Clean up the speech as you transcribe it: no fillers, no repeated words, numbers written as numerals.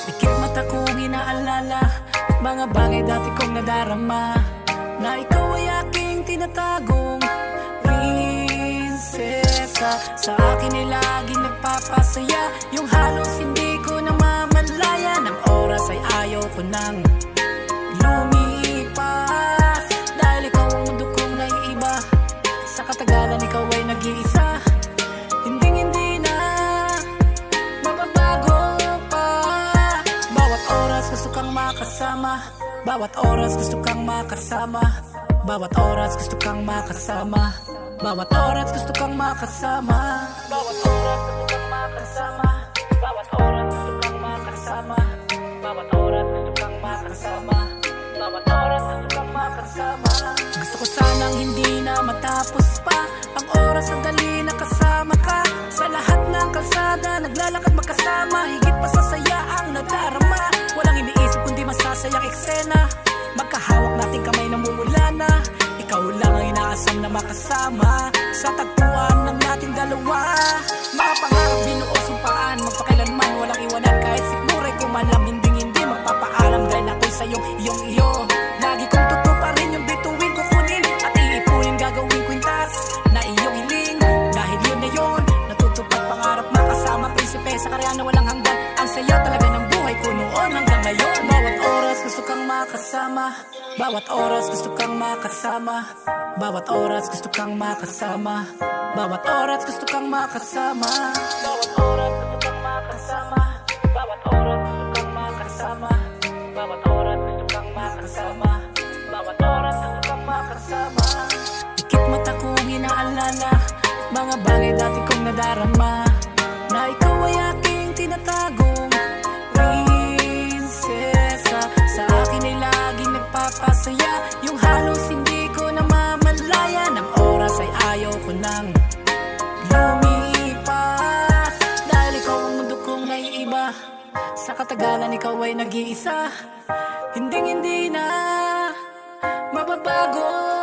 Ikit mata kong inaalala mga bagay dati kong nadarama, na ikaw ay aking tinatagong prinsesa. Sa akin ay laging nagpapasaya, yung halos hindi ko namamalayan. Ang oras ay ayaw ko nang lumipas, dahil ikaw ang mundo kong naiiba. Sa katagalan ikaw ay nag-iisa, hindi na mababago pa. Bawat oras gusto kang makasama, bawat oras gusto kang makasama, bawat oras gusto kang makasama, bawat oras gusto kang makasama, bawat oras gusto kang makasama, bawat oras gusto kang makasama, bawat oras gusto kang makasama, bawat oras gusto kang makasama. Gusto ko sanang hindi na matapos pa ang oras, sandali na kasama ka. Sa lahat ng kalsada naglalakad magkasama, higit pa sa saya ang nadarama. Walang iniisip kundi masasayang eksena, magkahawak nating kamay namumula na. Ikaw lang ang inaasam na makasama sa tagpuan ng nating dalawa. Mga pangarap binuo sumpaan, magpakailanman walang iwanan. Kahit sigmuray kumalam, hindi magpapaalam. Dahil ako'y sa'yong iyong-iyo, lagi kong tutuparin yung bituin ko kunin at iipunin, gagawin kwintas na iyong hiling. Dahil yun na yun, natutupad pangarap makasama, prinsipe sa karya na walang hanggan. Ang saya talaga ng buhay ko noon hanggang ngayon. Bawat oras gusto kang makasama, bawat oras gusto kang makasama, bawat oras gusto kang makasama, bawat oras gusto kang makasama, bawat oras gusto kang makasama, bawat oras gusto kang makasama, bawat oras gusto kang makasama, bawat oras gusto kang makasama. Ikit mata kong inaalala mga bagay dati kong nadarama, na ikaw ay aking tinatagong prinsesa. Sa akin ay laging nagpapasaya, yung halos hindi ko namamalayan. Ang oras ay ayaw ko nang lumipas, dahil ikaw ang mundo kong naiiba. Sa katagalan ikaw ay nag-iisa, hindi na mababago